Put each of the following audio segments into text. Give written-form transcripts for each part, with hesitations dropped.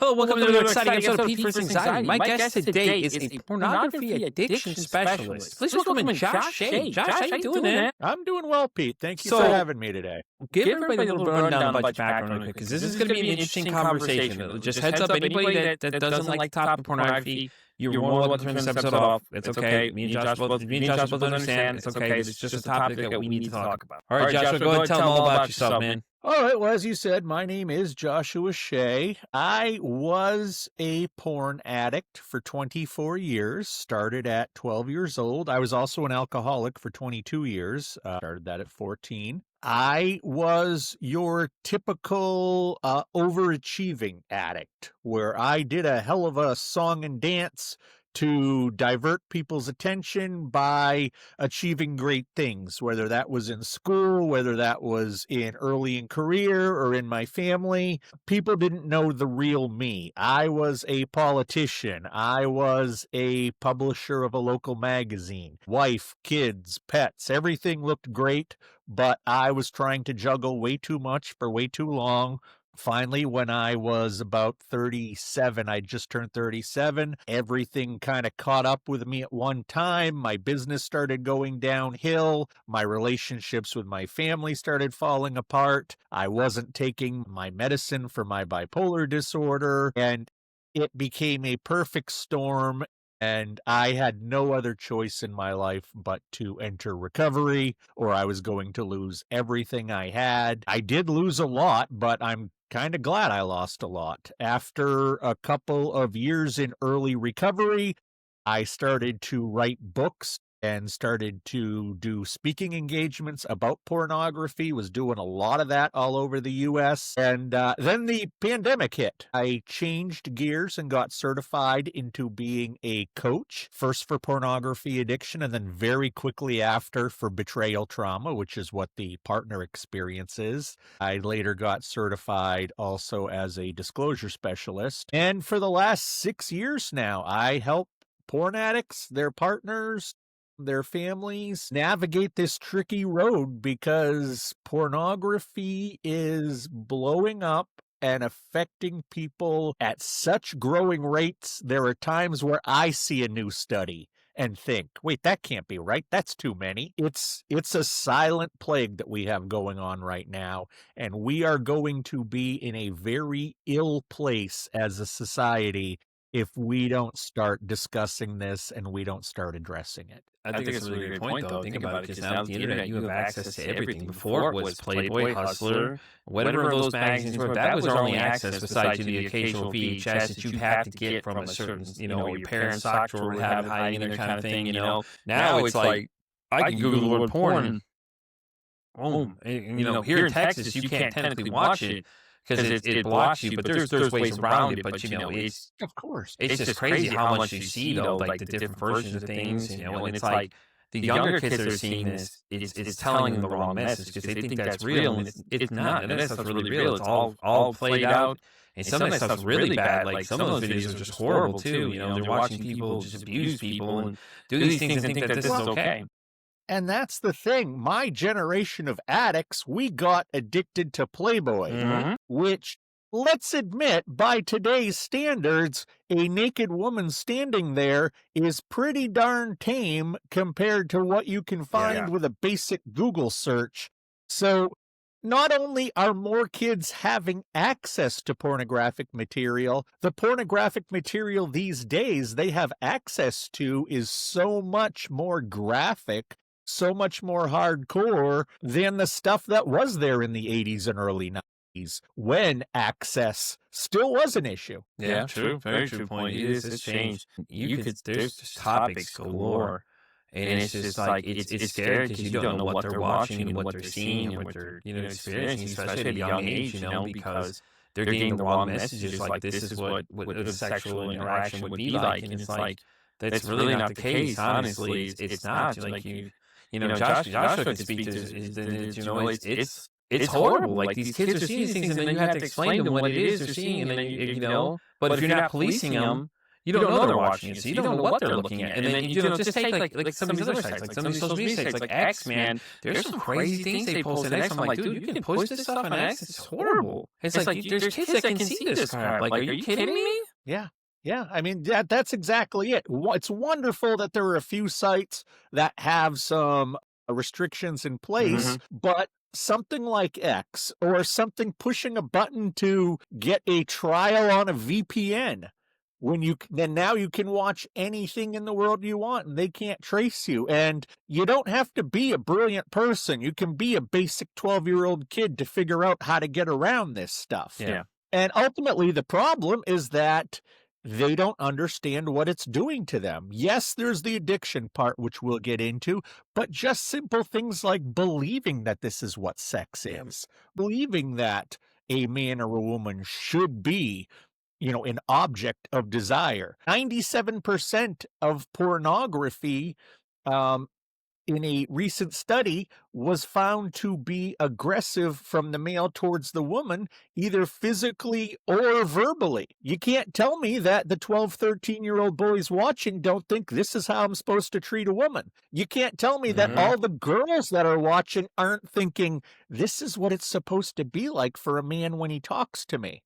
Hello, welcome to another exciting episode of Pete vs. Anxiety. My guest today is a pornography addiction specialist. Please welcome in Josh Shea. Josh, how you doing, man? I'm doing well, Pete. Thank you for having me today. Give everybody a little rundown about your background real quick, because this is going to be an interesting conversation. Just heads up, anybody that doesn't like the topic of pornography, you're more welcome to turn this episode off. It's okay. Me and Josh both understand. It's okay. It's just a topic that we need to talk about. All right, Joshua, go ahead and tell them all about yourself, man. All right, well, as you said, my name is Joshua Shea. I was a porn addict for 24 years, started at 12 years old. I was also an alcoholic for 22 years, started that at 14. I was your typical overachieving addict, where I did a hell of a song and dance to divert people's attention by achieving great things, whether that was in school, whether that was early in career or in my family. People didn't know the real me. I was a politician. I was a publisher of a local magazine. Wife, kids, pets, everything looked great, but I was trying to juggle way too much for way too long. Finally, when I was about 37, I just turned 37, everything kind of caught up with me at one time. My business started going downhill. My relationships with my family started falling apart. I wasn't taking my medicine for my bipolar disorder, and it became a perfect storm. And I had no other choice in my life but to enter recovery, or I was going to lose everything I had. I did lose a lot, but I'm kind of glad I lost a lot. After a couple of years in early recovery, I started to write books and started to do speaking engagements about pornography, was doing a lot of that all over the U.S. And then the pandemic hit. I changed gears and got certified into being a coach, first for pornography addiction, and then very quickly after for betrayal trauma, which is what the partner experience is. I later got certified also as a disclosure specialist. And for the last 6 years now, I help porn addicts, their partners, their families navigate this tricky road, because pornography is blowing up and affecting people at such growing rates. There are times where I see a new study and think, wait, that can't be right. That's too many. It's a silent plague that we have going on right now, and we are going to be in a very ill place as a society if we don't start discussing this and we don't start addressing it. I think it's a really great point, though. Think about it, because now with the internet, you have access to everything. Before it was Playboy, Hustler, whatever those magazines were, that was our only access besides the occasional VHS that you'd have to get from a certain, your parents' sock drawer would have it hiding in there kind of thing, Now it's like, I can Google the word porn and boom. And, here in Texas, you can't technically watch it, because it blocks you, but there's ways around it. But it's of course, it's just crazy how much you see, though, like the different versions of things, and it's like the younger kids that are seeing this, it's telling them the wrong message, because they think that's real, and it's not. And that stuff's really real. It's all played out, and some of that stuff's really bad. Like some of those videos are just horrible too. They're watching people just abuse people and do these things and think that this is okay. And that's the thing. My generation of addicts, we got addicted to Playboy, which, let's admit, by today's standards, a naked woman standing there is pretty darn tame compared to what you can find with a basic Google search. So not only are more kids having access to pornographic material, the pornographic material these days they have access to is so much more graphic, so much more hardcore than the stuff that was there in the 80s and early 90s, when access still was an issue. Yeah, true. Very true point. It's changed. There's just topics galore. And it's just like, it's scary, because you don't know what they're watching and what they're seeing and what they're, experiencing, especially at a young age, because they're getting the wrong messages. Like, this is what a sexual interaction would be like. And it's like, that's really not the case, honestly. It's not. Like, Joshua can speak to this, it's horrible. Like, these kids are seeing these things, and then you have to explain to them what it is they're seeing, and then, but if you're not policing them, you don't know they're watching it, so you don't know what they're looking at. And then just take like some of these other sites, like some of these social media sites, like X, man. There's some crazy things they post on X. I'm like, dude, you can post this stuff on X. It's horrible. It's like there's kids that can see this crap. Like, are you kidding me? Yeah. Yeah, I mean, that's exactly it. It's wonderful that there are a few sites that have some restrictions in place, but something like X or something pushing a button to get a trial on a VPN, then now you can watch anything in the world you want and they can't trace you. And you don't have to be a brilliant person. You can be a basic 12-year-old kid to figure out how to get around this stuff. Yeah. And ultimately the problem is that they don't understand what it's doing to them. Yes, there's the addiction part, which we'll get into, but just simple things like believing that this is what sex is, believing that a man or a woman should be, an object of desire. 97% of pornography, in a recent study, was found to be aggressive from the male towards the woman, either physically or verbally. You can't tell me that the 12, 13-year-old boys watching don't think this is how I'm supposed to treat a woman. You can't tell me that all the girls that are watching aren't thinking this is what it's supposed to be like for a man when he talks to me.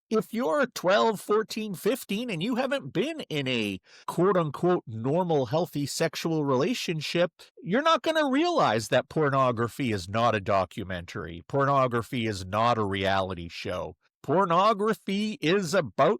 If you're 12, 14, 15, and you haven't been in a quote-unquote normal, healthy sexual relationship, you're not going to realize that pornography is not a documentary. Pornography is not a reality show. Pornography is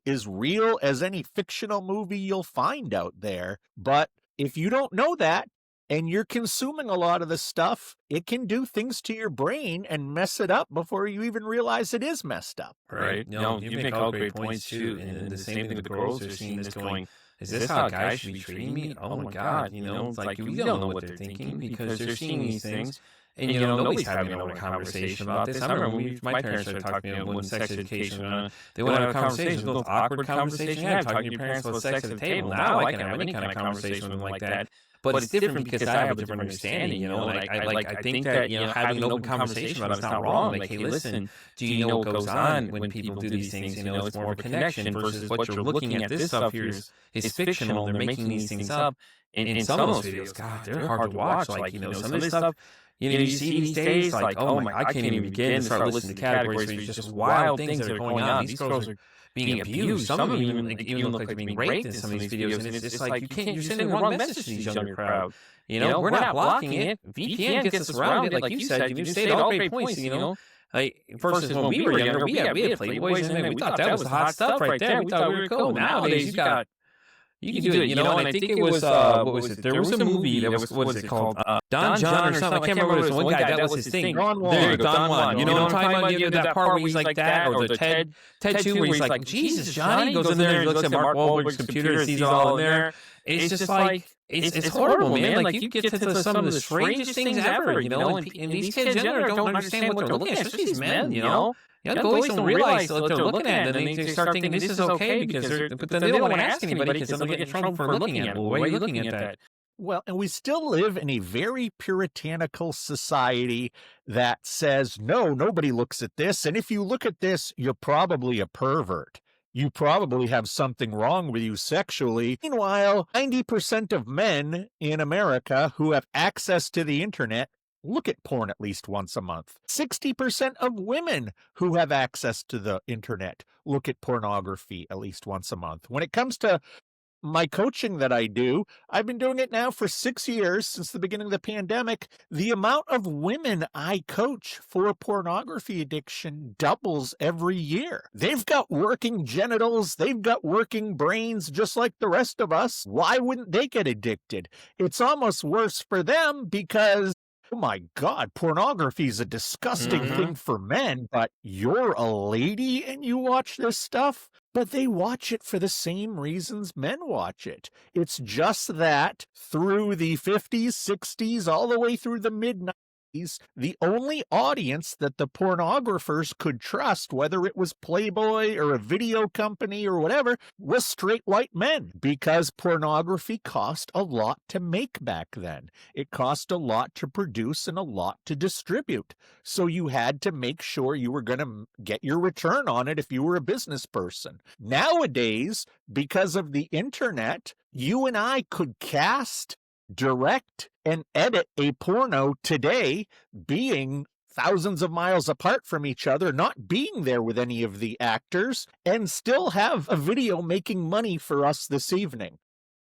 as real as any fictional movie you'll find out there. But if you don't know that, and you're consuming a lot of the stuff, it can do things to your brain and mess it up before you even realize it is messed up. Right. No, you make all great points too. And the same thing with the girls, they're seeing this going, is this how guys should be treating me? Oh my God. It's like we don't know what they're thinking because they're seeing these things. And, nobody's having a conversation about this. I remember when my parents started talking to me when sex education, they would have a conversation, those awkward conversations you had talking to your parents about sex at the table. Now I can have any kind of conversation with them like that. But it's different because I have a different understanding, and I think that, having an open conversation about it's not wrong. Like, hey, listen, do you know what goes on when people do these things? It's more of a connection versus what you're looking at. This stuff here is fictional. They're making these things up. And some of those videos, God, they're hard to watch. Like, some of this stuff, you see these days, like, oh my, I can't even begin to start listening to categories where just wild things that are going on. These girls are being abused. Some of them even look like they're being raped in some of these videos. And it's like, you're sending the wrong message to these younger crowd. We're not blocking it. VPN gets us around it. Like you said, you stated all great points, like, versus when we were younger, we had Playboys, and we thought that was the hot stuff right there. We thought we were cool. Nowadays, you can do it, and I think it was, what was it? There was a movie that was, what was it called? Don John or something. I can't remember what it was. One guy, that was his thing. There you go, Don Juan. You know what I'm talking about? That part where he's like that, or the Ted 2, where he's like, Jesus, Johnny, goes in there and looks at Mark Wahlberg's computer and sees it all in there. It's just like, it's horrible, man. Like, you get to some of the strangest things ever, and these kids younger don't understand what they're looking at, especially these men, Young boys don't realize what they're looking at, and then they start thinking this is okay but then they don't want to ask anybody because they'll get in trouble for looking at it. Well, why are you looking at that? Well, and we still live in a very puritanical society that says, no, nobody looks at this. And if you look at this, you're probably a pervert. You probably have something wrong with you sexually. Meanwhile, 90% of men in America who have access to the internet look at porn at least once a month. 60% of women who have access to the internet look at pornography at least once a month. When it comes to my coaching that I do, I've been doing it now for 6 years, since the beginning of the pandemic. The amount of women I coach for pornography addiction doubles every year. They've got working genitals, they've got working brains just like the rest of us. Why wouldn't they get addicted? It's almost worse for them because, oh my God, pornography is a disgusting thing for men, but you're a lady and you watch this stuff? But they watch it for the same reasons men watch it. It's just that through the 50s, 60s, all the way through the mid-90s, the only audience that the pornographers could trust, whether it was Playboy or a video company or whatever, was straight white men, because pornography cost a lot to make back then. It cost a lot to produce and a lot to distribute. So you had to make sure you were going to get your return on it if you were a business person. Nowadays, because of the internet, you and I could cast, direct, and edit a porno today, being thousands of miles apart from each other, not being there with any of the actors, and still have a video making money for us this evening.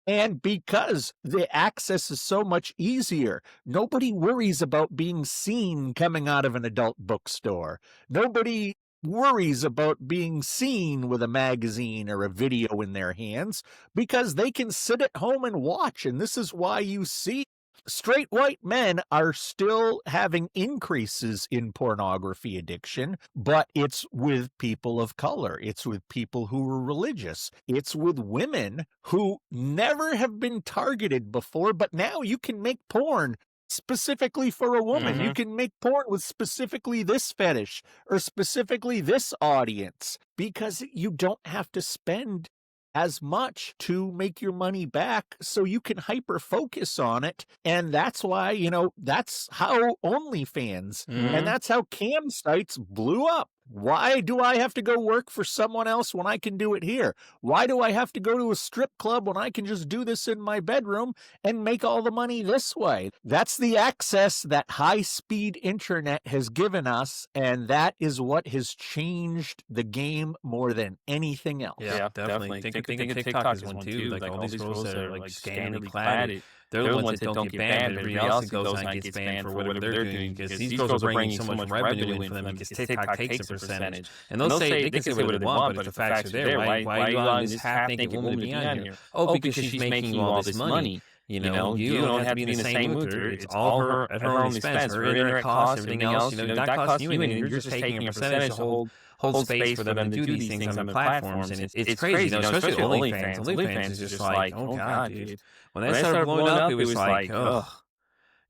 And because the access is so much easier, nobody worries about being seen coming out of an adult bookstore. Nobody worries about being seen with a magazine or a video in their hands, because they can sit at home and watch. And this is why you see straight white men are still having increases in pornography addiction, but it's with people of color. It's with people who are religious. It's with women who never have been targeted before, but now you can make porn specifically for a woman. You can make porn with specifically this fetish or specifically this audience, because you don't have to spend as much to make your money back, so you can hyper focus on it. And that's why, that's how OnlyFans and that's how cam sites blew up. Why do I have to go work for someone else when I can do it here? Why do I have to go to a strip club when I can just do this in my bedroom and make all the money this way? That's the access that high-speed internet has given us, and that is what has changed the game more than anything else. Yeah, definitely. Think of TikTok as one too. Like all these girls that are like scantily clad, they're the ones that don't get banned, but everybody else that goes and gets banned for whatever they're doing, because these girls are bringing so much revenue in for them, because TikTok takes a percentage. And they can say what they want, but the facts are there. Why are you allowing this half-naked woman to be on here? Oh, because she's making you all this money. You don't have to be in the same mood with her. It's all her at her own expense. Her internet costs, everything else, not costing you anything. You're just taking a percentage to hold space for them to do these things on the platforms. And it's crazy, especially OnlyFans. OnlyFans is just like, oh God, dude. When that started blowing up, it was like, ugh.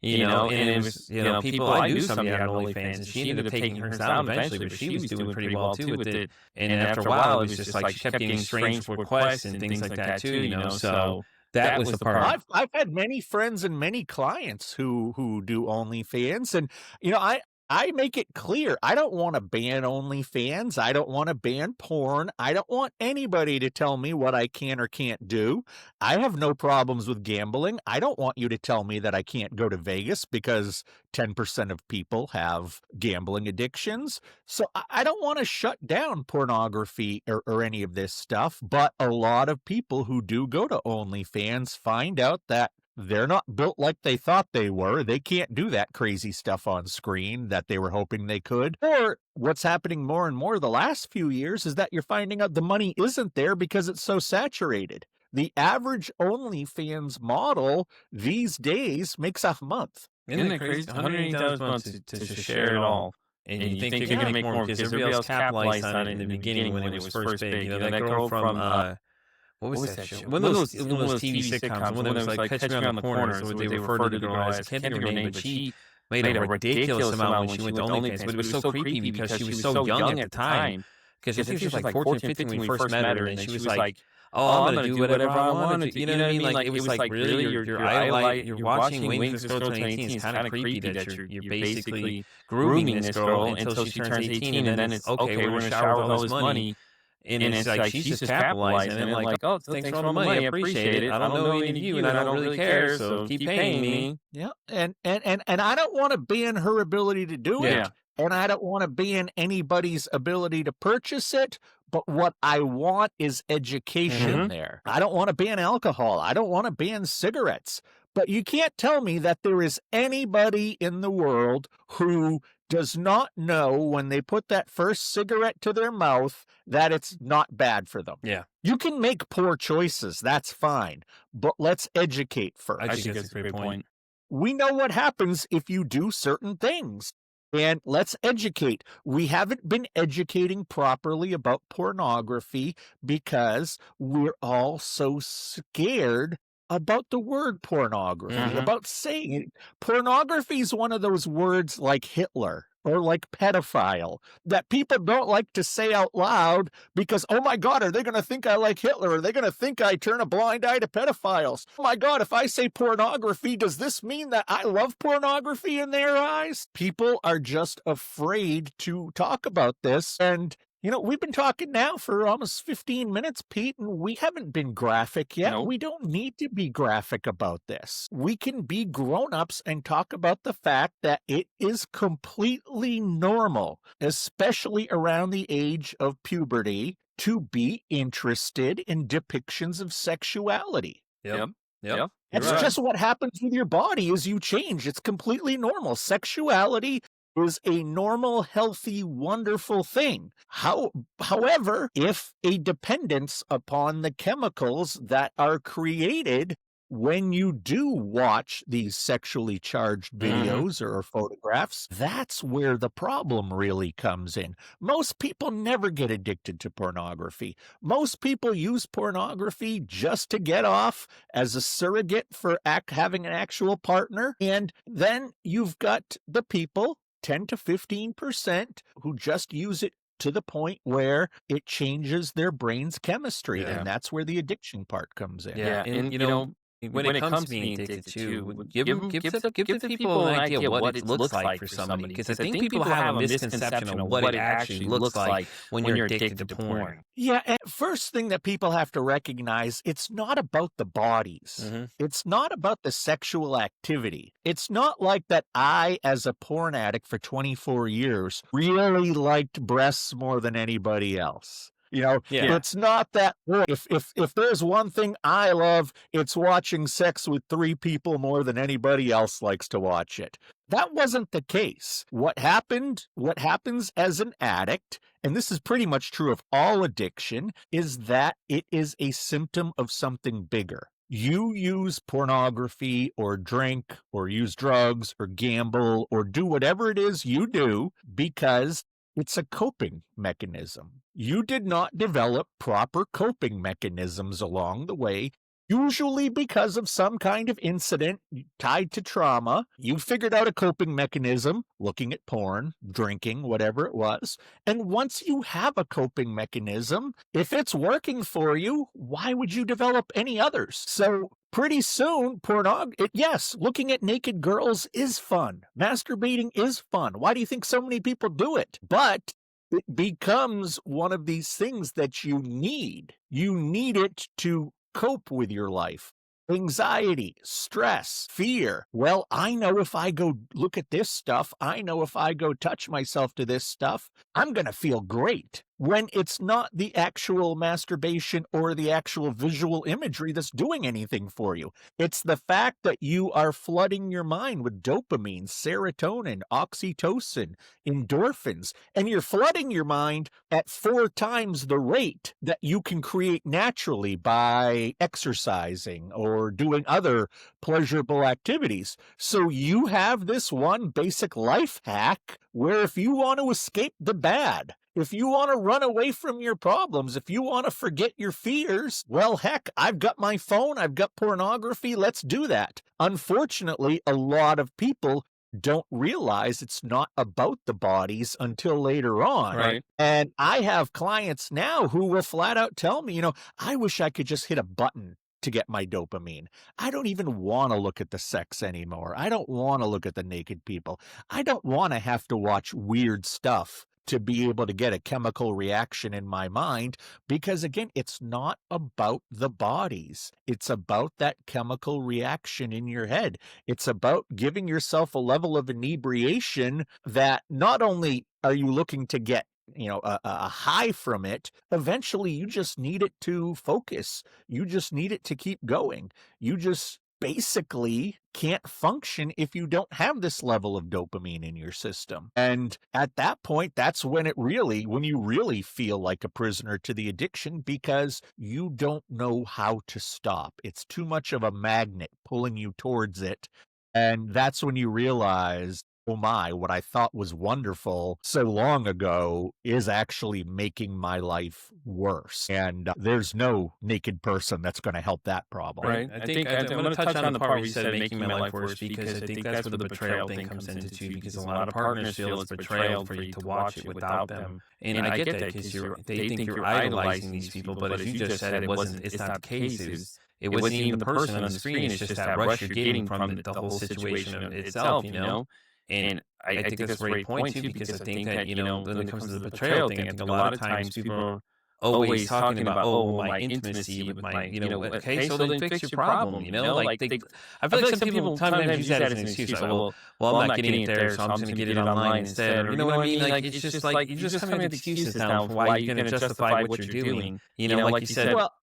And it was, people, I knew somebody on OnlyFans, and she ended up taking hers down eventually, but she was doing pretty well too with it. And after a while, it was just like she kept getting strange requests and things like that too, so that was the part. I've had many friends and many clients who do OnlyFans, and I make it clear, I don't want to ban OnlyFans. I don't want to ban porn. I don't want anybody to tell me what I can or can't do. I have no problems with gambling. I don't want you to tell me that I can't go to Vegas because 10% of people have gambling addictions. So I don't want to shut down pornography or any of this stuff. But a lot of people who do go to OnlyFans find out that they're not built like they thought they were. They can't do that crazy stuff on screen that they were hoping they could. Or what's happening more and more the last few years is that you're finding out the money isn't there because it's so saturated. The average OnlyFans model these days makes a month. Isn't it crazy? $180 a month to share it all. And you think you're going to make more because everybody else capitalized on it in the beginning when it was first big. That girl from... What was that show? One of those TV sitcoms. One of them was like Catch Me on the Corner. So they referred to the girl as, I can't think of her name, but she made a ridiculous amount when she went to OnlyFans. But it was so creepy because she was so young at the time. Because I think she was like 14, 15 when we first met her, and she was like, oh, I'm going to do whatever I want to do. You know what I mean? Like, it was like, really, you're watching waiting for this girl to turn 18. It's kind of creepy that you're basically grooming this girl until she turns 18, and then it's, okay, we're going to shower with all this money. And it's like, she's just capitalizing, and I'm like, oh, thanks for all the money, I appreciate it. I don't know any of you, and I don't really care, so keep paying me. Yeah, and I don't want to ban her ability to do it, and I don't want to ban anybody's ability to purchase it, but what I want is education there. I don't want to ban alcohol. I don't want to ban cigarettes. But you can't tell me that there is anybody in the world who does not know when they put that first cigarette to their mouth that it's not bad for them. Yeah. You can make poor choices. That's fine. But let's educate first. I think that's a great point. We know what happens if you do certain things. And let's educate. We haven't been educating properly about pornography because we're all so scared about the word pornography, Mhm. about saying it. Pornography is one of those words like Hitler or like pedophile that people don't like to say out loud because, oh my God, are they going to think I like Hitler? Are they going to think I turn a blind eye to pedophiles? Oh my God, if I say pornography, does this mean that I love pornography in their eyes? People are just afraid to talk about this. And we've been talking now for almost 15 minutes, Pete, and we haven't been graphic yet. Nope. We don't need to be graphic about this. We can be grown-ups and talk about the fact that it is completely normal, especially around the age of puberty, to be interested in depictions of sexuality. Yep. Yep. Yep. You're That's right. just what happens with your body as you change. It's completely normal. Sexuality is a normal, healthy, wonderful thing. However, if a dependence upon the chemicals that are created when you do watch these sexually charged videos or photographs, that's where the problem really comes in. Most people never get addicted to pornography. Most people use pornography just to get off as a surrogate for having an actual partner. And then you've got the people, 10 to 15%, who just use it to the point where it changes their brain's chemistry. Yeah. And that's where the addiction part comes in. Yeah, and when it comes to being addicted to, give the people an idea what it looks like for somebody, because I think people have a misconception of what it actually looks like when you're addicted to porn. Yeah, and first thing that people have to recognize, it's not about the bodies. It's not about the sexual activity. It's not like that I, as a porn addict for 24 years, really liked breasts more than anybody else. Yeah. It's not that. If there's one thing I love, it's watching sex with 3 people more than anybody else likes to watch it. That wasn't the case. What happens as an addict, and this is pretty much true of all addiction, is that it is a symptom of something bigger. You use pornography or drink or use drugs or gamble or do whatever it is you do because it's a coping mechanism. You did not develop proper coping mechanisms along the way, usually because of some kind of incident tied to trauma. You figured out a coping mechanism, looking at porn, drinking, whatever it was. And once you have a coping mechanism, if it's working for you, why would you develop any others? So pretty soon, yes, looking at naked girls is fun. Masturbating is fun. Why do you think so many people do it? But it becomes one of these things that you need. You need it to cope with your life. Anxiety, stress, fear. Well, I know if I go look at this stuff, I know if I go touch myself to this stuff, I'm going to feel great. When it's not the actual masturbation or the actual visual imagery that's doing anything for you. It's the fact that you are flooding your mind with dopamine, serotonin, oxytocin, endorphins, and you're flooding your mind at 4 times the rate that you can create naturally by exercising or doing other pleasurable activities. So you have this one basic life hack where if you want to escape the bad, if you want to run away from your problems, if you want to forget your fears, well, heck, I've got my phone, I've got pornography, let's do that. Unfortunately, a lot of people don't realize it's not about the bodies until later on. Right. And I have clients now who will flat out tell me, I wish I could just hit a button to get my dopamine. I don't even want to look at the sex anymore. I don't want to look at the naked people. I don't want to have to watch weird stuff to be able to get a chemical reaction in my mind, because again, it's not about the bodies. It's about that chemical reaction in your head. It's about giving yourself a level of inebriation that not only are you looking to get a high from it, eventually you just need it to focus. You just need it to keep going. You just basically can't function if you don't have this level of dopamine in your system. And at that point, that's when you really feel like a prisoner to the addiction, because you don't know how to stop. It's too much of a magnet pulling you towards it. And that's when you realize oh my, what I thought was wonderful so long ago is actually making my life worse. And there's no naked person that's going to help that problem. Right. I'm going to touch on the part where you said making my life worse because I think that's where the betrayal thing comes into too. Because a lot of partners feel it's betrayal for you to watch it without them, and I get that because they think you're idolizing these people. But as you just said, it's not the case. It wasn't even the person on the screen. It's just that rush you're getting from the whole situation itself. And I think that's a great point too, because I think that, when it comes to the betrayal thing, I think a lot of times people are always talking about, oh, well, my intimacy with my, okay, so then fix your problem, like I feel like some people sometimes use that as an excuse, like, well, I'm not getting it there, so I'm just gonna get it online instead, or you know what I mean? Like, it's just like, you're just coming up with excuses now for why you're gonna justify what you're doing, like you said. Well,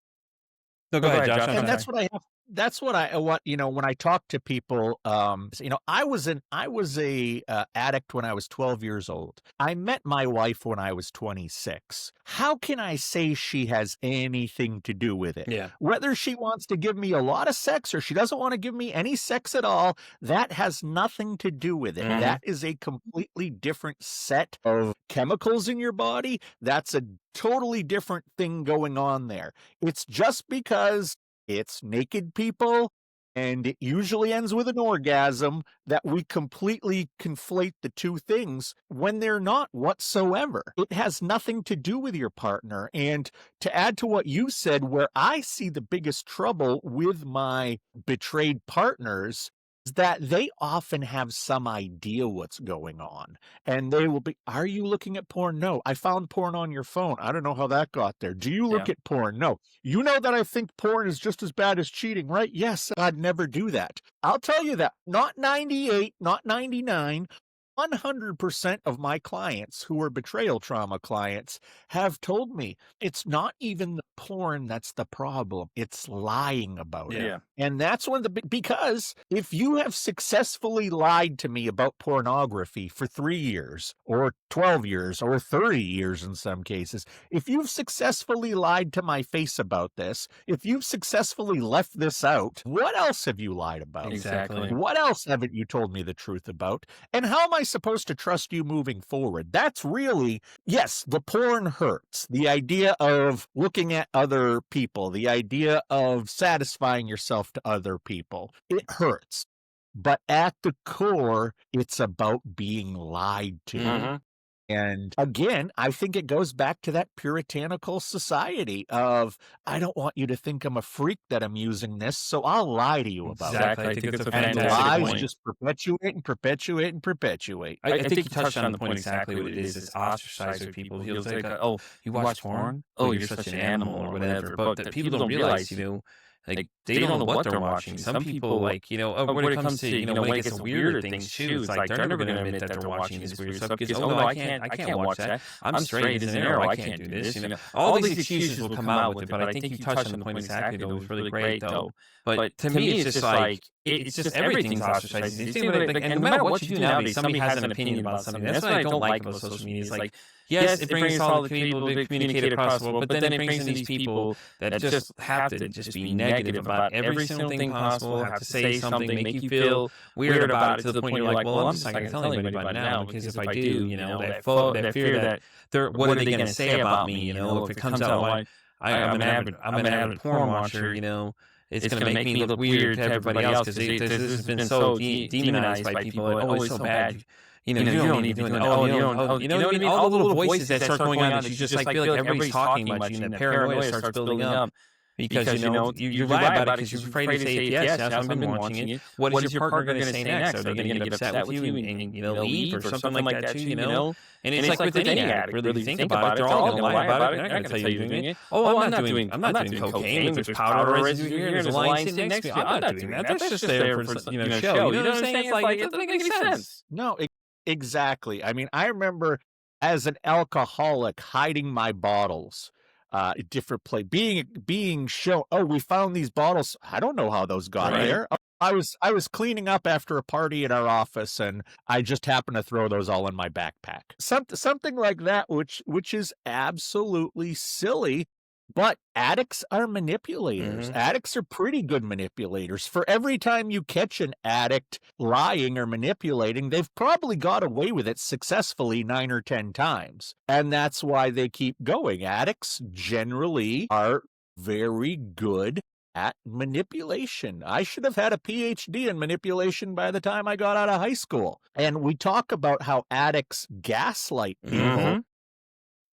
No, go ahead, Josh. I'm and sorry. that's what I have. That's what I what when I talk to people. I was a addict when I was 12 years old. I met my wife when I was 26. How can I say she has anything to do with it? Yeah. Whether she wants to give me a lot of sex or she doesn't want to give me any sex at all, that has nothing to do with it. Mhm. That is a completely different set of chemicals in your body. That's a totally different thing going on there. It's just because it's naked people and it usually ends with an orgasm that we completely conflate the two things when they're not whatsoever. It has nothing to do with your partner. And to add to what you said, where I see the biggest trouble with my betrayed partners is that they often have some idea what's going on. And they will be, are you looking at porn? No. I found porn on your phone. I don't know how that got there. Do you look Yeah. at porn? No. You know that I think porn is just as bad as cheating, right? Yes, I'd never do that. I'll tell you that. Not 98, not 99. 100% of my clients who are betrayal trauma clients have told me it's not even the porn that's the problem. It's lying about it. Yeah. And that's one of the because if you have successfully lied to me about pornography for 3 years or 12 years or 30 years in some cases, if you've successfully lied to my face about this, if you've successfully left this out, what else have you lied about? Exactly. What else haven't you told me the truth about? And how am I supposed to trust you moving forward? That's really, yes, the porn hurts. The idea of looking at other people, the idea of satisfying yourself to other people, it hurts. But at the core, it's about being lied to. Mhm. And again, I think it goes back to that puritanical society of, I don't want you to think I'm a freak that I'm using this, so I'll lie to you about Exactly. it. I think that's a And fantastic lies point. just perpetuate and perpetuate and perpetuate. I think you touched on the point exactly what it is. It's ostracizing people. He'll say, "Oh, you watch porn? Oh, you're such an animal or whatever." But that people don't realize, like they don't know what they're watching. Some people, like, when it comes to, when it gets to weirder things too, it's like they're never going to admit that they're watching this weird stuff because, oh no, I can't watch that. I'm straight as an arrow. I can't do this. All these excuses will come out with it. But I think you touched on the point exactly. Though it was really great though. But to me, it's just like it's just everything's ostracized. And no matter what you do nowadays, somebody has an opinion about something. That's what I don't like about social media. It's like, yes, it brings all the people to communicate across the world, but then it brings in these people that just have to just be negative about every single thing possible, have to say something, make you feel weird about it to the point you're like, well, I'm just not going to tell anybody about it now because if I do, that fear that what are they going to say about me? If it comes out, I'm an avid porn watcher, it's going to make me look weird to everybody else because this has been so demonized by people. Oh, it's so bad. You don't need to do that. Oh, you don't. You know what I mean? All the little voices that start going on that you just like feel like everybody's talking about you, and the paranoia starts building up because you lie about it because you're afraid to say yes. I've been watching it. What is your partner going to say next? Are they going to get upset with you and leave or something like that too? And it's like with any addict, really, if you think about it, they're all going to lie about it. They're not going to tell you you're doing it. Oh, I'm not doing cocaine. There's powder residue here. There's a line sitting next to me. I'm not doing that. That's just there for show. You know what I'm saying? It's like, it doesn't make any sense. No, exactly. I mean, I remember as an alcoholic hiding my bottles at different place, being shown, oh, we found these bottles. I don't know how those got there. I was cleaning up after a party at our office, and I just happened to throw those all in my backpack. Something like that, which is absolutely silly. But addicts are manipulators. Mhm. Addicts are pretty good manipulators. For every time you catch an addict lying or manipulating, they've probably got away with it successfully 9 or 10 times. And that's why they keep going. Addicts generally are very good at manipulation. I should have had a PhD in manipulation by the time I got out of high school. And we talk about how addicts gaslight people. Mhm.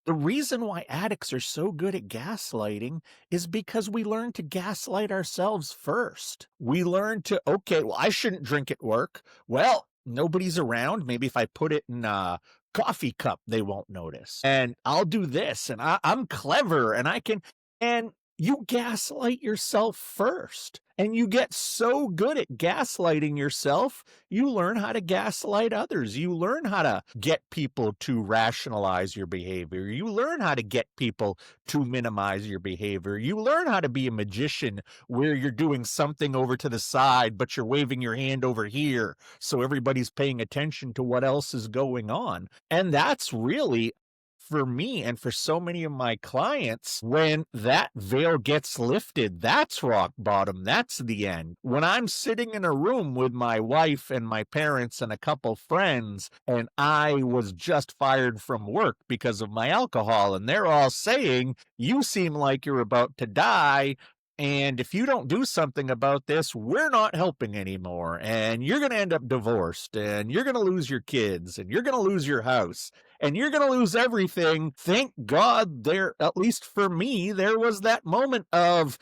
The reason why addicts are so good at gaslighting is because we learn to gaslight ourselves first. We learn to, okay, well, I shouldn't drink at work. Well, nobody's around. Maybe if I put it in a coffee cup, they won't notice. And I'll do this, and I'm clever, and I can. And you gaslight yourself first. And you get so good at gaslighting yourself, you learn how to gaslight others. You learn how to get people to rationalize your behavior. You learn how to get people to minimize your behavior. You learn how to be a magician where you're doing something over to the side, but you're waving your hand over here. So everybody's paying attention to what else is going on. And that's really, for me and for so many of my clients, when that veil gets lifted, that's rock bottom. That's the end. When I'm sitting in a room with my wife and my parents and a couple friends, and I was just fired from work because of my alcohol, and they're all saying, "You seem like you're about to die. And if you don't do something about this, we're not helping anymore. And you're going to end up divorced, and you're going to lose your kids, and you're going to lose your house, and you're going to lose everything." Thank God there, at least for me, there was that moment of,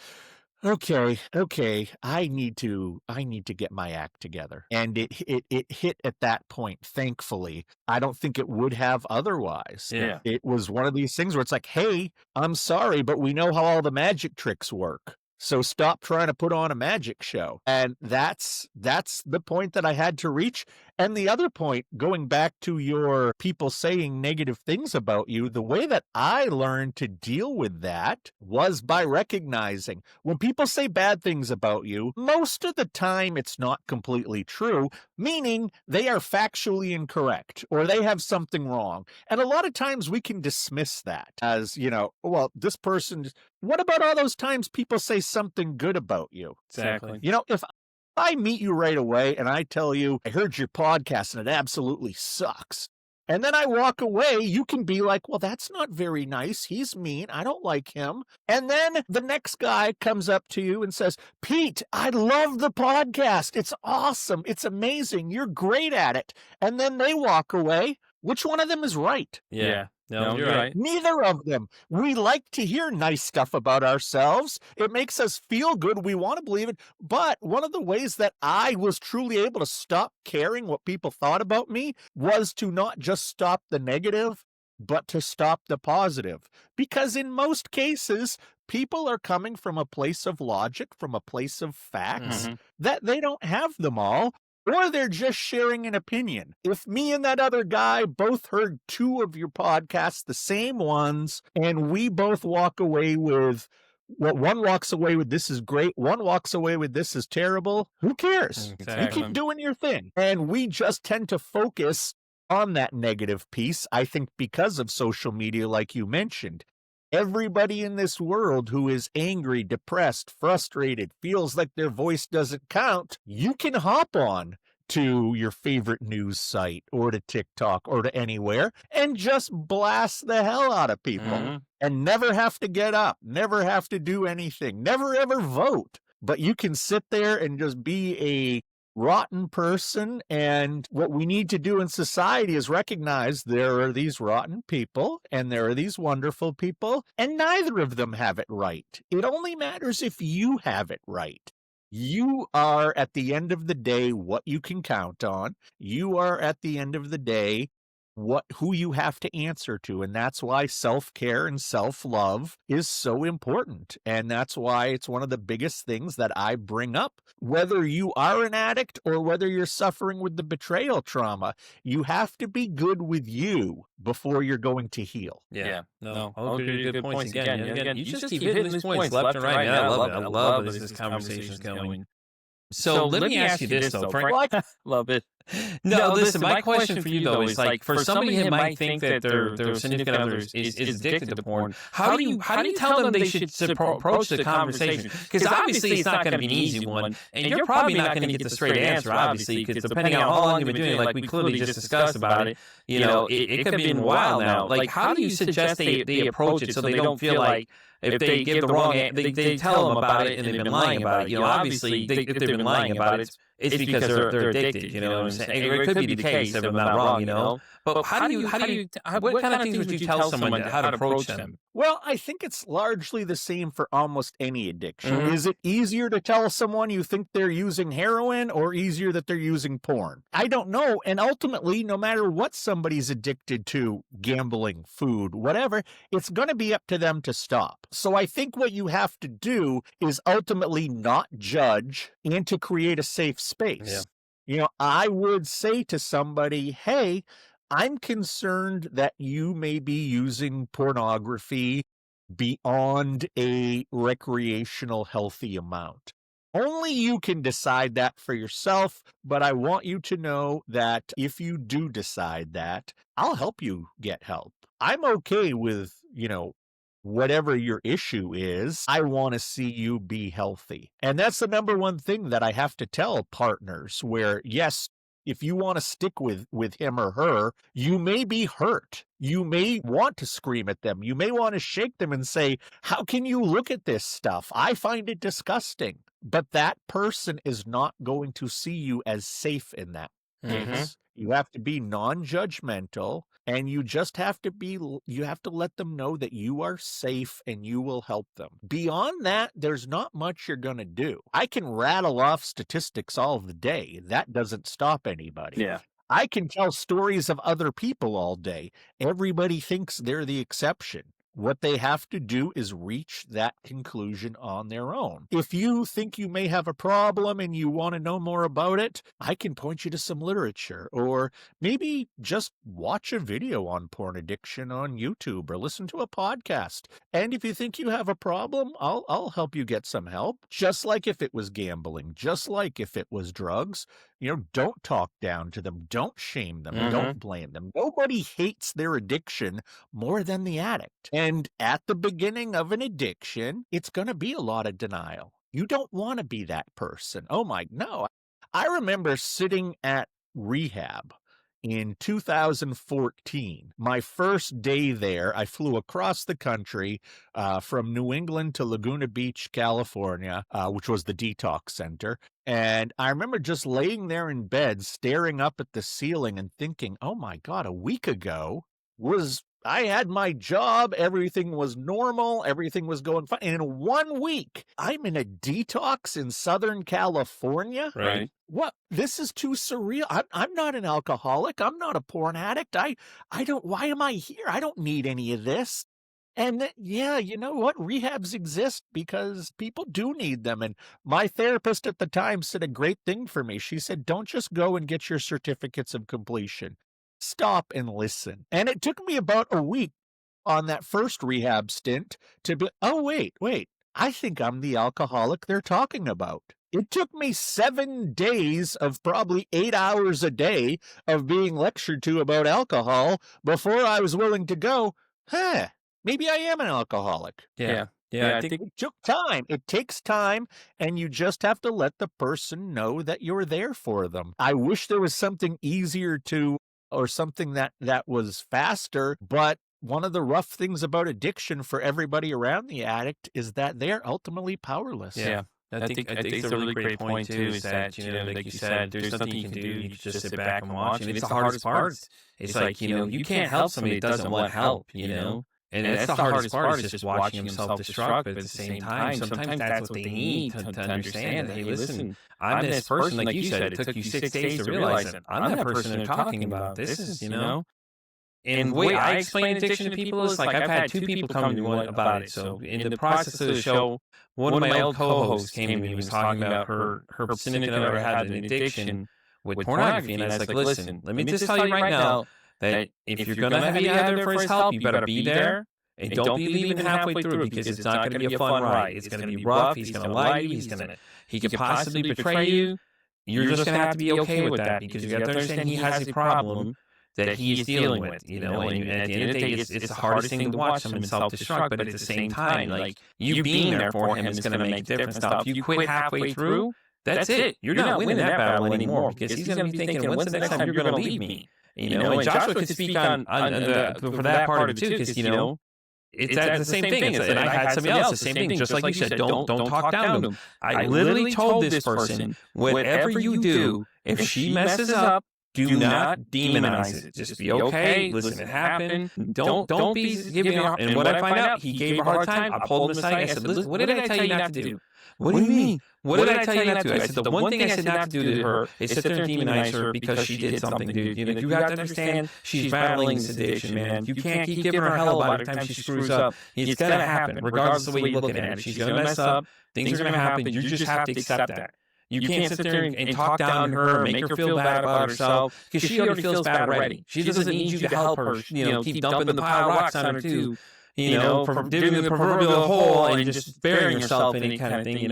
okay, I need to get my act together. And it hit at that point, thankfully. I don't think it would have otherwise. Yeah. It was one of these things where it's like, hey, I'm sorry, but we know how all the magic tricks work. So stop trying to put on a magic show. And that's the point that I had to reach. And the other point, going back to your people saying negative things about you, the way that I learned to deal with that was by recognizing when people say bad things about you, most of the time it's not completely true, meaning they are factually incorrect or they have something wrong. And a lot of times we can dismiss that as, well, this person. What about all those times people say something good about you? Exactly. If I meet you right away and I tell you, I heard your podcast and it absolutely sucks, and then I walk away, you can be like, well, that's not very nice. He's mean. I don't like him. And then the next guy comes up to you and says, Pete, I love the podcast. It's awesome. It's amazing. You're great at it. And then they walk away. Which one of them is right? Yeah. No, you're right. Neither of them. We like to hear nice stuff about ourselves. It makes us feel good. We want to believe it. But one of the ways that I was truly able to stop caring what people thought about me was to not just stop the negative, but to stop the positive. Because in most cases, people are coming from a place of logic, from a place of facts, Mhm. that they don't have them all, or they're just sharing an opinion. If me and that other guy both heard 2 of your podcasts, the same ones, and we both walk away with, well, one walks away with this is great, one walks away with this is terrible, who cares? You Exactly. keep doing your thing. And we just tend to focus on that negative piece, I think because of social media, like you mentioned. Everybody in this world who is angry, depressed, frustrated, feels like their voice doesn't count, you can hop on to your favorite news site or to TikTok or to anywhere and just blast the hell out of people Mhm. and never have to get up, never have to do anything, never ever vote. But you can sit there and just be a rotten person. And what we need to do in society is recognize there are these rotten people and there are these wonderful people, and neither of them have it right. It only matters if you have it right. You are at the end of the day what you can count on. You are at the end of the day who you have to answer to. And that's why self-care and self-love is so important. And that's why it's one of the biggest things that I bring up. Whether you are an addict or whether you're suffering with the betrayal trauma, you have to be good with you before you're going to heal. Yeah. No, all good points again. You just keep hitting these points left and right. Man, I love it. I love this conversation's going. So let me ask you this though, Frank. What? Love it. No, listen. My question for you though is like, for somebody who might think that their significant other is addicted to porn, how do you tell them they should approach the conversation? Because obviously it's not going to be an easy one, and you're probably not going to get the straight answer, obviously, because depending on how long you've been doing it, like we clearly just discussed about it, it could be a while now. Like, how do you suggest they approach it so they don't feel like, if they give the wrong, they tell them about it and they've been lying about it. Obviously, if they've been lying about it, it's because they're addicted. You know what I'm saying? Or it could be the case if I'm not wrong. But what kind of things would you tell someone how to approach them? Well, I think it's largely the same for almost any addiction. Is it easier to tell someone you think they're using heroin or easier that they're using porn? I don't know. And ultimately, no matter what somebody's addicted to, gambling, food, whatever, it's going to be up to them to stop. So I think what you have to do is ultimately not judge and to create a safe space. Yeah. I would say to somebody, hey, I'm concerned that you may be using pornography beyond a recreational healthy amount. Only you can decide that for yourself, but I want you to know that if you do decide that, I'll help you get help. I'm okay with, whatever your issue is. I want to see you be healthy. And that's the number one thing that I have to tell partners where, yes, if you want to stick with him or her, you may be hurt. You may want to scream at them. You may want to shake them and say, how can you look at this stuff? I find it disgusting. But that person is not going to see you as safe in that case. You have to be non-judgmental, and you just have to let them know that you are safe and you will help them. Beyond that, there's not much you're going to do. I can rattle off statistics all the day. That doesn't stop anybody. Yeah. I can tell stories of other people all day. Everybody thinks they're the exception. What they have to do is reach that conclusion on their own. If you think you may have a problem and you want to know more about it, I can point you to some literature, or maybe just watch a video on porn addiction on YouTube or listen to a podcast. And if you think you have a problem, I'll help you get some help. Just like if it was gambling, just like if it was drugs, don't talk down to them. Don't shame them. Don't blame them. Nobody hates their addiction more than the addict. And at the beginning of an addiction, it's going to be a lot of denial. You don't want to be that person. No. I remember sitting at rehab in 2014. My first day there, I flew across the country from New England to Laguna Beach, California, which was the detox center. And I remember just laying there in bed, staring up at the ceiling and thinking, oh my God, a week ago I had my job, everything was normal, everything was going fine. And in 1 week, I'm in a detox in Southern California. Right. What? This is too surreal. I'm not an alcoholic. I'm not a porn addict. Why am I here? I don't need any of this. And yeah, you know what? Rehabs exist because people do need them. And my therapist at the time said a great thing for me. She said, don't just go and get your certificates of completion. Stop and listen. And it took me about a week on that first rehab stint to be, wait, I think I'm the alcoholic they're talking about. It took me 7 days of probably 8 hours a day of being lectured to about alcohol before I was willing to go, maybe I am an alcoholic. Yeah. I think it took time. It takes time, and you just have to let the person know that you're there for them. I wish there was something easier or something that was faster, but one of the rough things about addiction for everybody around the addict is that they're ultimately powerless. Yeah. I think it's a really great point too, is that, like you said, there's nothing you can do. You can just sit back and watch. And it's the hardest part. It's like, you can't help somebody that doesn't want help, And that's the hardest part, is just watching them self-destruct, but at the same time, sometimes that's what they need to understand that, hey, listen, I'm this person, like you said, it took you 6 days to realize that I'm that person they're talking about. This is, And the way I explain addiction to people is, like, I've had 2 people come to me about it. So in the process of the show, one of my old co-hosts came to me and was talking about her significant other had an addiction with pornography. And I was like, listen, let me just tell you right now that if you're going to be out there for his help, you better be there. And don't be leaving halfway through because it's not going to be a fun ride. It's going to be rough. He's going to lie to you. He could possibly betray you. You're just going to have to be okay with that because you got to understand he has a problem that he is dealing with, and at the end of the day, it's the hardest thing to watch him self-destruct, but at the same time, like, you being there for him is going to make a difference. Now, if you quit halfway through, that's it. You're not winning that battle anymore because he's going to be thinking, when's the next time you're going to leave me? And Joshua could speak on for that part of it too, because, it's the same thing. And I had somebody else, the same thing, just like you said, don't talk down to him. I literally told this person, whatever you do, if she messes up, do not demonize it. Just be okay. Listen, it happened. Don't be giving her. And what I find out, he gave her a hard time. I pulled him aside. I said, listen, what did I tell you not to do? What do you mean? What did I tell you not to do? I said, the one thing I said not to do to her is sit there and demonize her because she did something, dude. You got to understand she's battling this addiction, man. You can't keep giving her hell about every time she screws up. It's going to happen, regardless of the way you're looking at it. She's going to mess up. Things are going to happen. You just have to accept that. You can't sit there and talk down to her, make her feel bad about herself, because she already feels bad already. She doesn't need you to help her, keep dumping the pile of rocks on her too, digging the proverbial hole and just burying yourself in any kind of thing,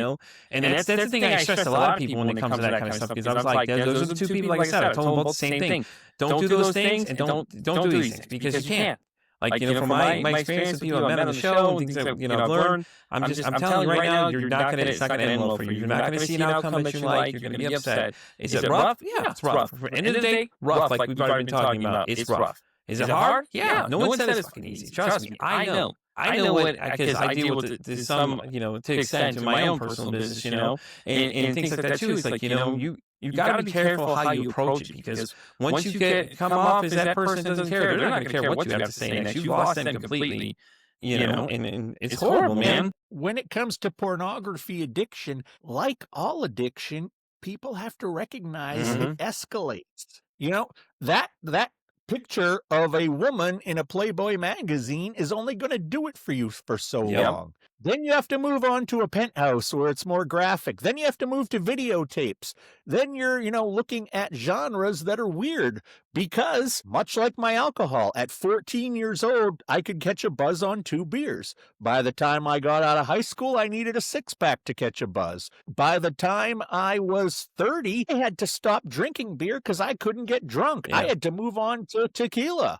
And that's the thing I stress to a lot of people when it comes to that kind of stuff, because I was like, those are the two people, like I said, I told them both the same thing. Don't do those things and don't do these things, because you can't. Like, from my experience with people I've met on the show and things that, I've learned, I'm telling you right now, it's not gonna end well for you. You're not gonna see an outcome that you like. You're gonna be upset. Is it rough? Yeah, it's rough. At the end of the day, rough, like we've already been talking about. It's rough. Is it hard? Yeah. No one said it's fucking easy. Trust me. I know. I know it because I deal with it to some, to extent in my own personal business, and things like that too. It's like, you got to be careful how you approach it, because once you come off as that person doesn't care, they're not going to care what you have to say next. You've lost them completely, and it's horrible, man. When it comes to pornography addiction, like all addiction, people have to recognize it escalates. That picture of a woman in a Playboy magazine is only going to do it for you for so long. Then you have to move on to a Penthouse where it's more graphic. Then you have to move to videotapes. Then you're, looking at genres that are weird, because much like my alcohol, at 14 years old, I could catch a buzz on 2 beers. By the time I got out of high school, I needed a 6-pack to catch a buzz. By the time I was 30, I had to stop drinking beer because I couldn't get drunk. I had to move on to tequila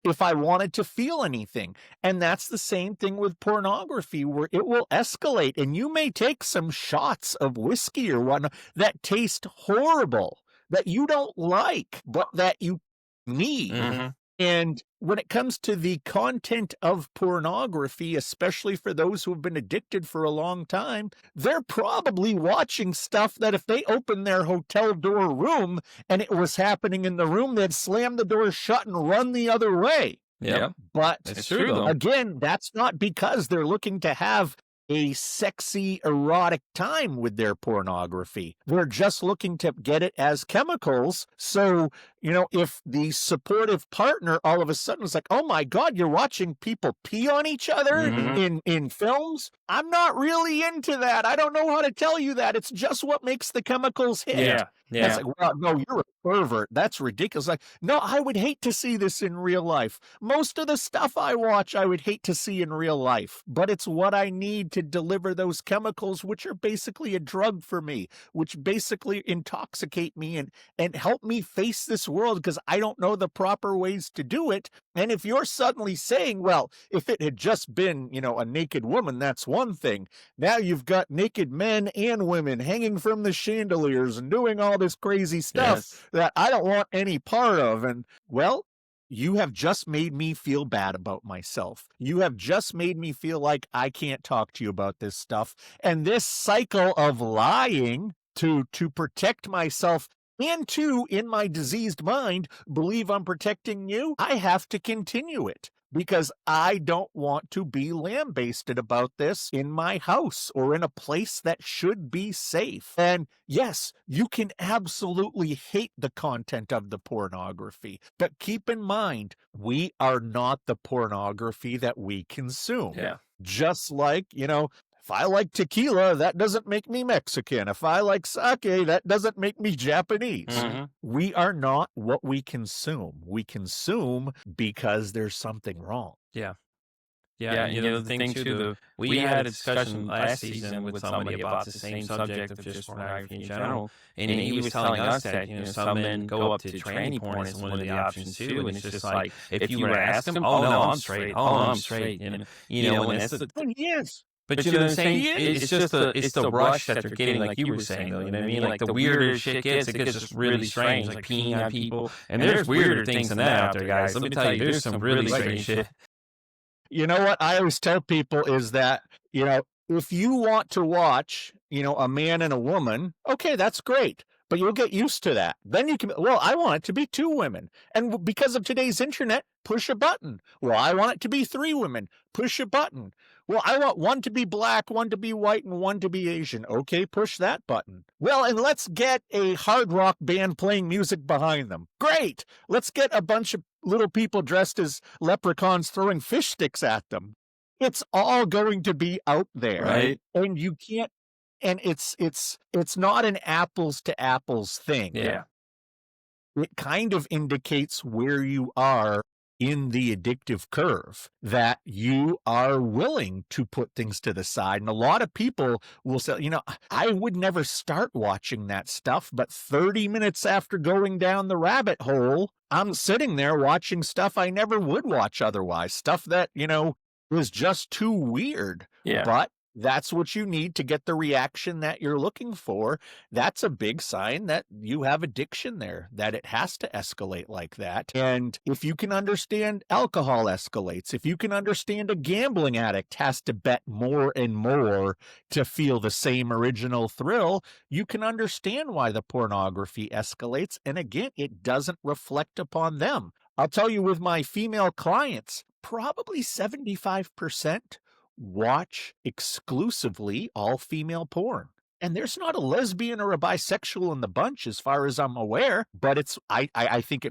if I wanted to feel anything. And that's the same thing with pornography, where it will escalate, and you may take some shots of whiskey or whatnot that taste horrible, that you don't like, but that you need. And when it comes to the content of pornography, especially for those who have been addicted for a long time, they're probably watching stuff that if they opened their hotel door room and it was happening in the room, they'd slam the door shut and run the other way. Yeah. But it's true, though. Again, that's not because they're looking to have a sexy, erotic time with their pornography. They're just looking to get it as chemicals. So, if the supportive partner all of a sudden is like, oh my God, you're watching people pee on each other in films? I'm not really into that. I don't know how to tell you that. It's just what makes the chemicals hit. Yeah. It's like, well, no, you're a pervert. That's ridiculous. Like, no, I would hate to see this in real life. Most of the stuff I watch, I would hate to see in real life. But it's what I need to deliver those chemicals, which are basically a drug for me, which basically intoxicate me and help me face this world, because I don't know the proper ways to do it. And if you're suddenly saying, well, if it had just been, a naked woman, that's one thing. Now you've got naked men and women hanging from the chandeliers and doing all this crazy stuff that I don't want any part of. And, well, you have just made me feel bad about myself. You have just made me feel like I can't talk to you about this stuff. And this cycle of lying to protect myself, and to, in my diseased mind, believe I'm protecting you, I have to continue it, because I don't want to be lambasted about this in my house or in a place that should be safe. And yes, you can absolutely hate the content of the pornography, but keep in mind, we are not the pornography that we consume. Yeah. Just like, if I like tequila, that doesn't make me Mexican. If I like sake, that doesn't make me Japanese. We are not what we consume. We consume because there's something wrong. Yeah. Yeah, the thing too, we had a discussion last season with somebody about the same subject of just pornography in general, and he was telling us that some men go up to tranny porn as one of the options too, and it's just like if you were to ask them, oh no, I'm straight, oh no, I'm straight, and that's the. Yes. But you know what I'm saying? It's just the rush that they're getting, like you were saying, though. You know what I mean? Like the weirder shit gets, it gets just really strange, like peeing on people. And there's weirder things than that out there, guys. Let me tell you, there's some really strange shit. You know what I always tell people is that, if you want to watch, a man and a woman, okay, that's great. But you'll get used to that. Then you can, well, I want it to be 2 women. And because of today's internet, push a button. Well, I want it to be 3 women. Push a button. Well, I want one to be black, one to be white, and one to be Asian. Okay, push that button. Well, and let's get a hard rock band playing music behind them. Great. Let's get a bunch of little people dressed as leprechauns throwing fish sticks at them. It's all going to be out there. Right. And you can't, and it's not an apples to apples thing. Yeah. It kind of indicates where you are in the addictive curve, that you are willing to put things to the side. And a lot of people will say, I would never start watching that stuff, but 30 minutes after going down the rabbit hole, I'm sitting there watching stuff I never would watch otherwise, stuff that, was just too weird. Yeah. But that's what you need to get the reaction that you're looking for. That's a big sign that you have addiction there, that it has to escalate like that. And if you can understand alcohol escalates, if you can understand a gambling addict has to bet more and more to feel the same original thrill, you can understand why the pornography escalates. And again, it doesn't reflect upon them. I'll tell you, with my female clients, probably 75% watch exclusively all-female porn. And there's not a lesbian or a bisexual in the bunch as far as I'm aware, but I think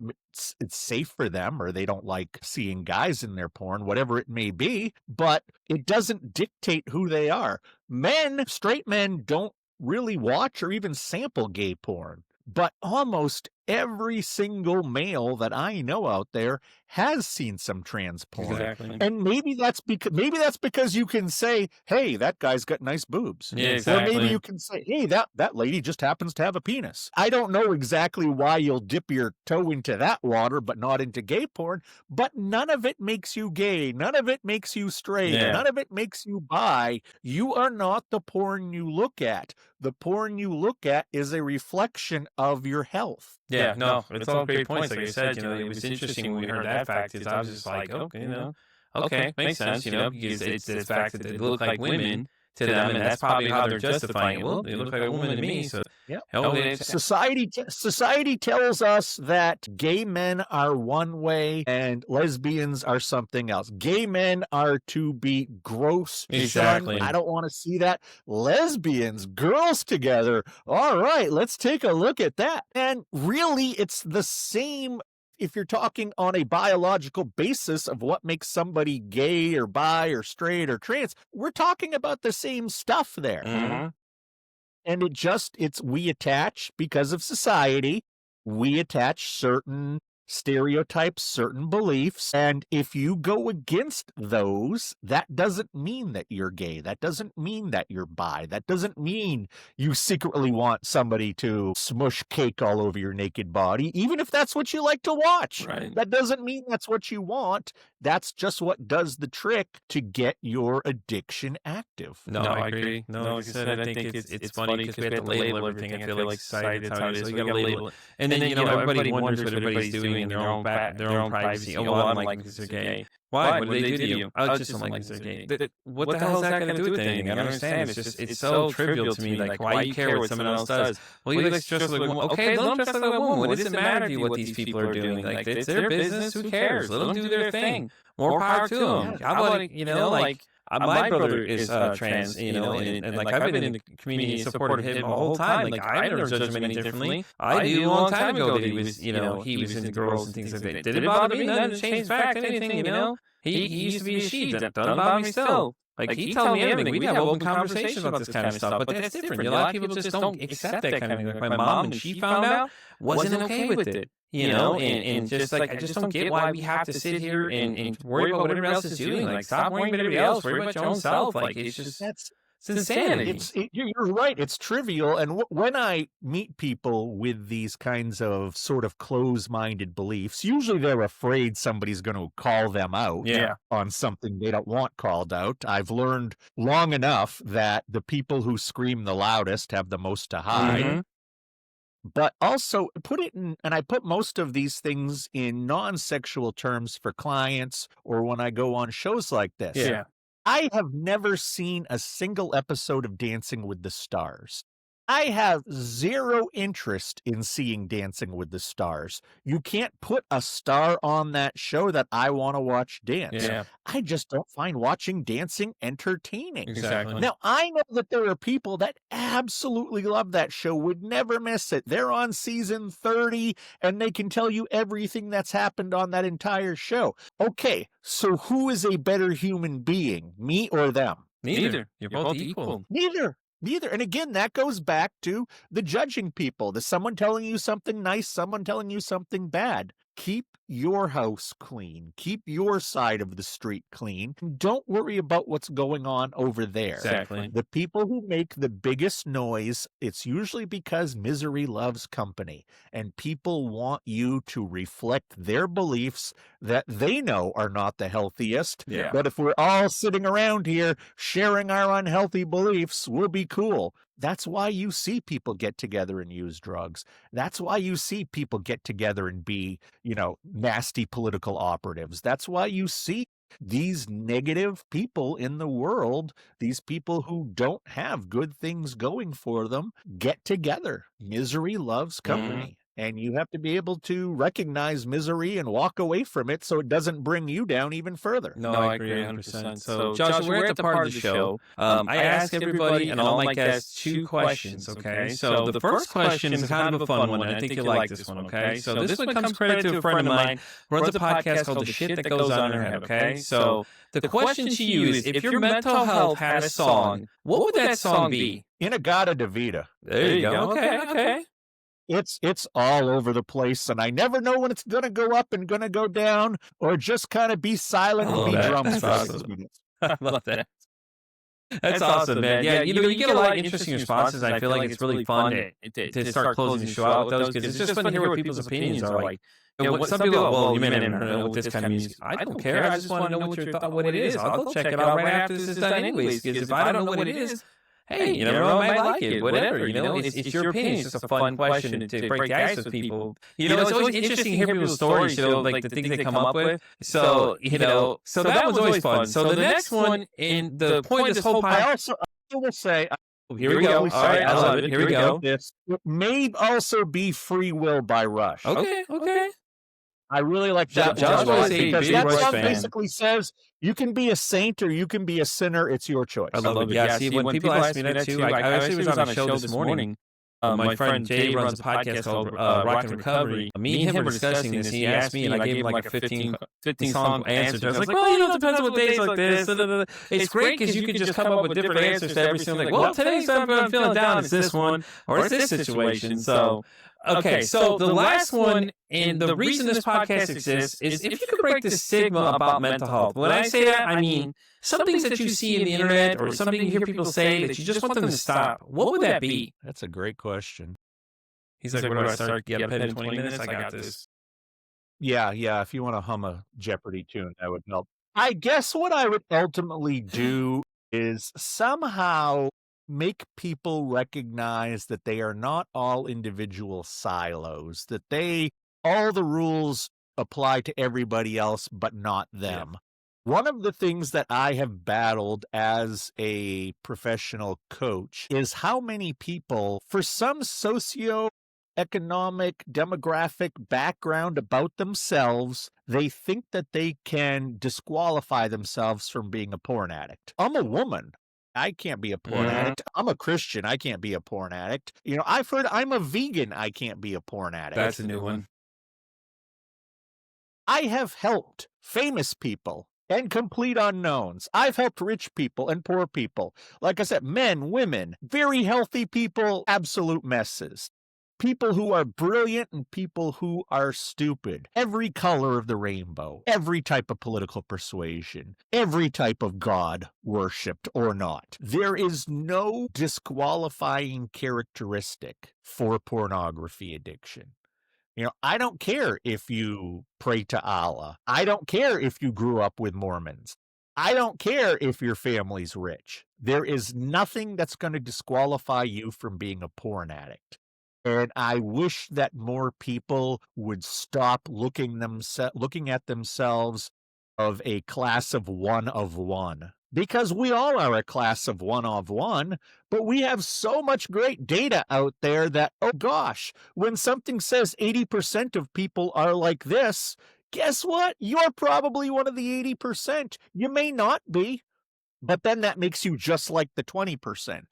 it's safe for them, or they don't like seeing guys in their porn, whatever it may be, but it doesn't dictate who they are. Straight men don't really watch or even sample gay porn, but almost every single male that I know out there has seen some trans porn. Exactly. And maybe that's because you can say, hey, that guy's got nice boobs. Yeah, exactly. Or maybe you can say, hey, that lady just happens to have a penis. I don't know exactly why you'll dip your toe into that water, but not into gay porn. But none of it makes you gay. None of it makes you straight. Yeah. None of it makes you bi. You are not the porn you look at. The porn you look at is a reflection of your health. Yeah, no, it's all great points. Like I said, it was interesting when we heard that fact. Is I was just like, okay, okay, makes sense, because it's the fact that they look like women to them, and that's probably how they're justifying it. Well, they look like a woman to me, so yeah. Society tells us that gay men are one way and lesbians are something else. Gay men are to be gross, exactly. shunned. I don't want to see that. Lesbians, girls together. All right, let's take a look at that. And really, it's the same. If you're talking on a biological basis of what makes somebody gay or bi or straight or trans, we're talking about the same stuff there. Mm-hmm. And we attach, because of society, we attach certain stereotypes, certain beliefs. And if you go against those, that doesn't mean that you're gay. That doesn't mean that you're bi. That doesn't mean you secretly want somebody to smush cake all over your naked body, even if that's what you like to watch. Right. That doesn't mean that's what you want. That's just what does the trick to get your addiction active. No, I agree. No, like I said, I think it's funny because we have to label everything. I feel like society, that's how it is. So you got to label it. And then, everybody wonders what everybody's doing in their own privacy. Oh, well, I'm like because they're gay. Why? What do they do to you? I just don't like because they're gay. What the hell is that going to do with anything? I don't understand. It's so trivial to me. Like, why you care what someone else does? Well, you like dress like a woman. Okay, let them dress like a woman. What does it matter to you what these people are doing? Like, it's their business. Who cares? Let them do their thing. More power to them. How about, my brother is trans, and like I've been in the community and supported him the whole time. Like I never judged him any differently. I knew a long time ago that he was, he was into girls and things like that. Did it bother me? None changed the fact anything, He used to be a she. That doesn't bother me still. Like, he told me everything. We'd have open conversations about this kind of stuff, but that's different. A lot of people just don't accept that kind of thing. Like, my mom, when she found out, wasn't okay with it. You know, and just like, I just don't get why we have to sit here and worry about what everybody else is doing. Like, stop worrying about everybody else. Worry about your own self. Like, it's just, it's insanity. You're right. It's trivial. And when I meet people with these kinds of sort of close-minded beliefs, usually they're afraid somebody's going to call them out on something they don't want called out. I've learned long enough that the people who scream the loudest have the most to hide. Mm-hmm. But also put it in, and I put most of these things in non-sexual terms for clients or when I go on shows like this. Yeah. I have never seen a single episode of Dancing with the Stars. I have zero interest in seeing Dancing with the Stars. You can't put a star on that show that I want to watch dance. Yeah. I just don't find watching dancing entertaining. Exactly. Now, I know that there are people that absolutely love that show, would never miss it. They're on season 30, and they can tell you everything that's happened on that entire show. Okay, so who is a better human being, me or them? Neither. You're both equal. Neither. And again, that goes back to the judging people. There's someone telling you something nice, someone telling you something bad. Keep your house clean. Keep your side of the street clean. Don't worry about what's going on over there. Exactly. The people who make the biggest noise, it's usually because misery loves company, and people want you to reflect their beliefs that they know are not the healthiest. Yeah. But if we're all sitting around here sharing our unhealthy beliefs, we'll be cool. That's why you see people get together and use drugs. That's why you see people get together and be, nasty political operatives. That's why you see these negative people in the world, these people who don't have good things going for them, get together. Misery loves company. And you have to be able to recognize misery and walk away from it so it doesn't bring you down even further. No, I agree 100%. So, Joshua, we're at the part of the show. I ask everybody and all my guests 2 questions, okay? So the first question is kind of a fun one, and I think you'll like this one, okay? So this one comes credit to a friend of mine who runs a podcast called The Shit That Goes On in Her Head, okay? So the question to you is, if your mental health had a song, what would that song be? Inagata Devita. There you go. Okay. It's all over the place, and I never know when it's going to go up and going to go down, or just kind of be silent and be drums for 6 minutes. I love that. That's awesome, man. Yeah, you get a lot of interesting responses. I feel like it's really fun to start closing the show out with those, because it's just fun to hear what people's opinions are like. Some people are, well, you may not know this kind of music. I don't care. I just want to know what it is. I'll go check it out right after this is done anyways, because if I don't know what it is, hey, you never know, I might like it, whatever, it's your opinion. It's just a fun question to break the ice with people. It's always interesting to hear people's stories, like the things they come up with. So, so that was always fun. So the next one, in the point of this whole podcast, I will say, here we go. All right, I love it. Here we go. It may also be Free Will by Rush. Okay. I really like that. Joshua Shea, because that song basically says you can be a saint or you can be a sinner. It's your choice. I love it. Yeah, see, when people ask me that too, I actually was on a show this morning. My friend Jay runs a podcast called Rock and Recovery. Me and him were discussing this. He asked me, and I gave him like a 15 song answer. I was like, well, it depends on days like this. It's great because you can just come up with different answers to every single. Like, well, today's I'm feeling down. It's this one, or it's this situation. So. Okay, so the last one, and the reason this podcast exists, is if you could break the stigma about mental health. When I say that, I mean some things that you see in the internet or something you hear people say that you just want them to stop. What would that be? That's a great question. He's like, where do I start? Get a pen in 20 minutes? I got this. Yeah. If you want to hum a Jeopardy tune, that would help. I guess what I would ultimately do is somehow make people recognize that they are not all individual silos, that all the rules apply to everybody else, but not them. Yeah. One of the things that I have battled as a professional coach is how many people, for some socioeconomic, demographic background about themselves, they think that they can disqualify themselves from being a porn addict. I'm a woman. I can't be a porn addict. I'm a Christian. I can't be a porn addict. I've heard I'm a vegan. I can't be a porn addict. That's a new one. I have helped famous people and complete unknowns. I've helped rich people and poor people. Like I said, men, women, very healthy people, absolute messes. People who are brilliant and people who are stupid. Every color of the rainbow, every type of political persuasion, every type of God worshipped or not. There is no disqualifying characteristic for pornography addiction. I don't care if you pray to Allah. I don't care if you grew up with Mormons. I don't care if your family's rich. There is nothing that's going to disqualify you from being a porn addict. And I wish that more people would stop looking at themselves of a class of one, because we all are a class of one, but we have so much great data out there that, oh gosh, when something says 80% of people are like this, guess what? You're probably one of the 80%. You may not be, but then that makes you just like the 20%.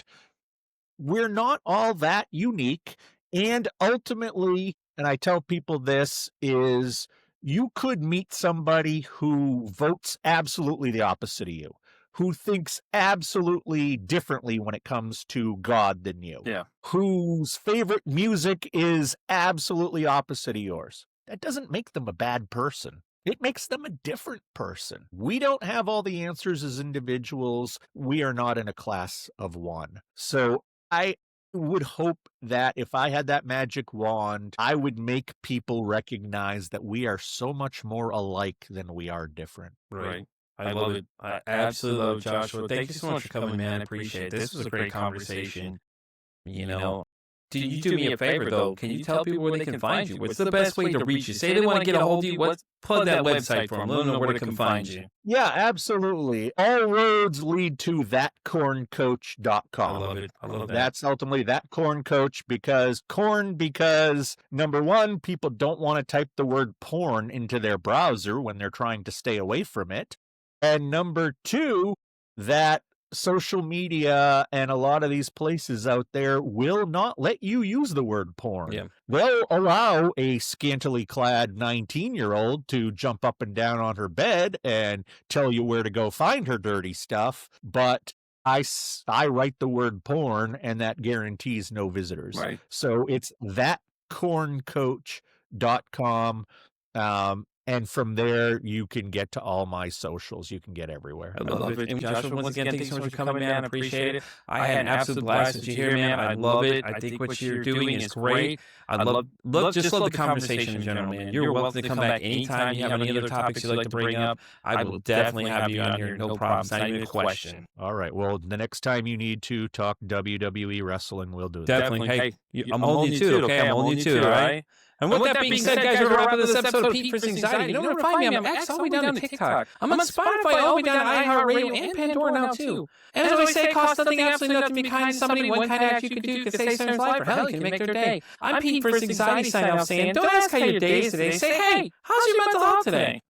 We're not all that unique. And ultimately, and I tell people this, is you could meet somebody who votes absolutely the opposite of you, who thinks absolutely differently when it comes to God than you, whose favorite music is absolutely opposite of yours. That doesn't make them a bad person. It makes them a different person. We don't have all the answers as individuals. We are not in a class of one. So I would hope that if I had that magic wand, I would make people recognize that we are so much more alike than we are different. Right. I love it. I absolutely love it, Joshua. Thank you so much for coming, man. I appreciate it. This was a great conversation. Do you do me a favor, though? Can you tell people where they can find you? What's the best way to reach you? Say they want to get a hold of you. Plug that website for them. Let them know where they can find you. Yeah, absolutely. All roads lead to thatcorncoach.com. I love it. I love that. That's ultimately that corn coach because number one, people don't want to type the word porn into their browser when they're trying to stay away from it. And number two, that social media and a lot of these places out there will not let you use the word porn. Yeah. They'll allow a scantily clad 19-year-old to jump up and down on her bed and tell you where to go find her dirty stuff, but I write the word porn and that guarantees no visitors. Right. So it's thatcorncoach.com. And from there, you can get to all my socials. You can get everywhere. I love it. And Joshua, once again, thanks so much for coming, man. I appreciate it. I had an absolute blast with you here, man. I love it. I think what you're doing is great. I love the conversation in general, man. You're welcome to come back anytime you have any other topics you'd like to bring up. I will definitely have you on here. No problem. It's not even a question. All right. Well, the next time you need to talk WWE wrestling, we'll do that. Definitely. Hey, I'm holding you to it, okay? I'm holding you to it, all right? And with that being said, guys, we're wrapping up this episode of Pete for Anxiety. You know where to find me. I'm X all the way down to TikTok. I'm on Spotify all the way down to iHeartRadio and Pandora now, too. And as I always say, it costs nothing, absolutely nothing to be kind to somebody. One kind act you can do can save someone's life, or hell, you can make their day. I'm Pete for Anxiety signing off saying, don't ask how your day is today. Say, hey, how's your mental health today?